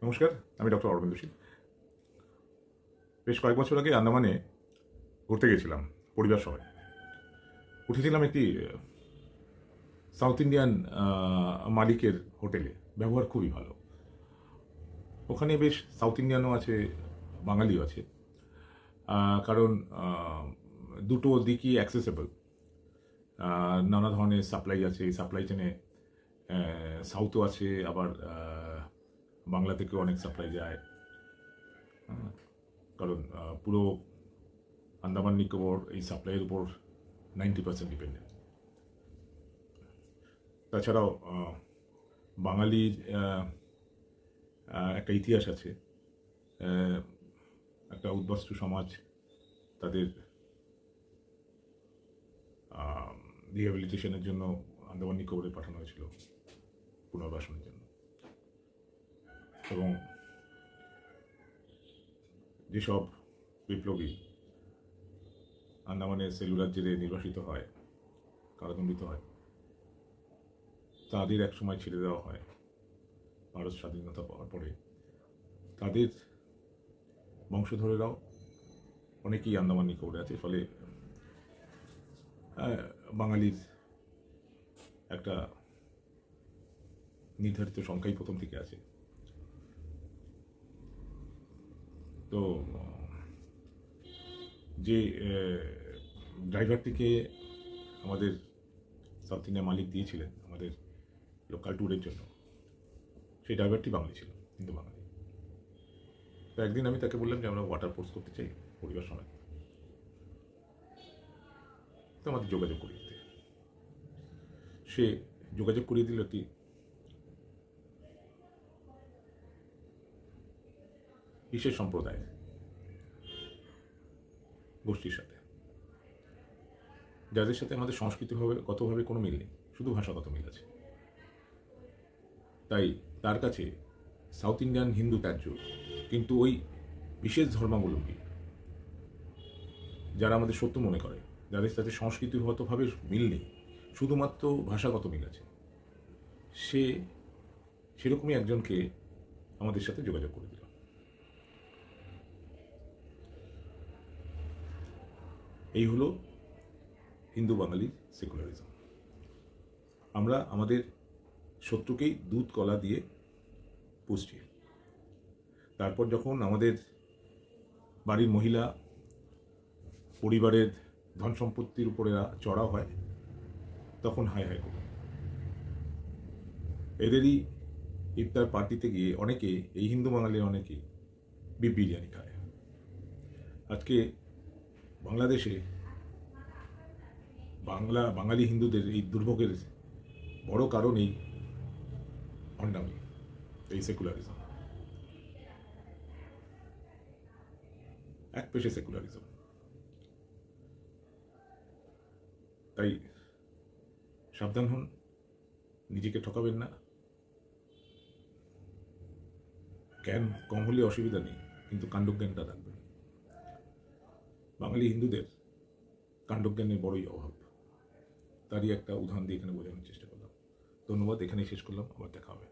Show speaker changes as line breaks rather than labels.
নমস্কার, আমি ডক্টর অরবিন্দ সিং। বেশ কয়েক বছর আগে আন্দামানে ঘুরতে গেছিলাম পরিবার সবাই। উঠেছিলাম একটি সাউথ ইন্ডিয়ান মালিকের হোটেলে। ব্যবহার খুবই ভালো। ওখানে বেশ সাউথ ইন্ডিয়ানও আছে, বাঙালিও আছে। কারণ দুটো দিকই অ্যাক্সেসেবল। নানা ধরনের সাপ্লাই আছে। এই সাপ্লাই চেনে সাউথও আছে, আবার বাংলা থেকেও অনেক সাপ্লাই যায়। কারণ পুরো আন্দামান নিকোবর এই সাপ্লাইয়ের উপর 90% ডিপেন্ডেন্ট। তাছাড়াও বাঙালির একটা ইতিহাস আছে। একটা উদ্বাস্তু সমাজ তাদের রিহ্যাবিলিটেশনের জন্য আন্দামান নিকোবরে পাঠানো হয়েছিল পুনর্বাসনের জন্য। এবং যেসব বিপ্লবী আন্দামানের সেলুলার জেলে নির্বাসিত হয়, কারাদণ্ডিত হয়, তাদের এক সময় ছেড়ে দেওয়া হয় ভারত স্বাধীনতা পাওয়ার পরে। তাদের বংশধরেরাও অনেকেই আন্দামান নিকোবরে আছে। ফলে বাঙালির একটা নির্ধারিত সংখ্যাই প্রথম থেকে আছে। তো যে ড্রাইভারটিকে আমাদের সাউথ ইন্ডিয়া মালিক দিয়েছিলেন আমাদের লোকাল ট্যুরের জন্য, সেই ড্রাইভারটি বাঙালি ছিল, কিন্তু বাঙালি। তো একদিন আমি তাকে বললাম যে আমরা ওয়াটার স্পোর্টস করতে চাই পরিবার সমেত, তো আমাদের যোগাযোগ করিয়ে দিতে। সে যোগাযোগ করিয়ে দিল একটি বিশেষ সম্প্রদায়ের গোষ্ঠীর সাথে, যাদের সাথে আমাদের সংস্কৃতিগতভাবে কোনো মিল নেই, শুধু ভাষাগত মিল আছে। তাই তার কাছে সাউথ ইন্ডিয়ান হিন্দু ত্যায্য, কিন্তু ওই বিশেষ ধর্মাবলম্বী যারা আমাদের সত্য মনে করে, যাদের সাথে সংস্কৃতিগতভাবে মিল নেই, শুধুমাত্র ভাষাগত মিল আছে, সেরকমই একজনকে আমাদের সাথে যোগাযোগ করে দিল। এই হলো হিন্দু বাঙালির সেকুলারিজম। আমরা আমাদের শত্রুকেই দুধ কলা দিয়ে পুষছি। তারপর যখন আমাদের বাড়ির মহিলা পরিবারের ধন সম্পত্তির উপরে চড়া হয়, তখন হায় হায় করি। এদেরই ইফতার পার্টিতে গিয়ে অনেকে, এই হিন্দু বাঙালির অনেকেই বিফ বিরিয়ানি খায়। আজকে বাংলাদেশে বাঙালি হিন্দুদের এই দুর্ভোগের বড় কারণ এই ভণ্ডামি, এই সেকুলারিজম, এক পেশে সেকুলারিজম। তাই সাবধান হন, নিজেকে ঠকাবেন না। জ্ঞান কম হলে অসুবিধা নেই, কিন্তু কাণ্ডজ্ঞানটা রাখবেন। বাঙালি হিন্দুদের কাণ্ডজ্ঞানের বড়ই অভাব, তারই একটা উদাহরণ দিয়ে এখানে বোঝানোর চেষ্টা করলাম। ধন্যবাদ, এখানেই শেষ করলাম, আবার দেখা হবে।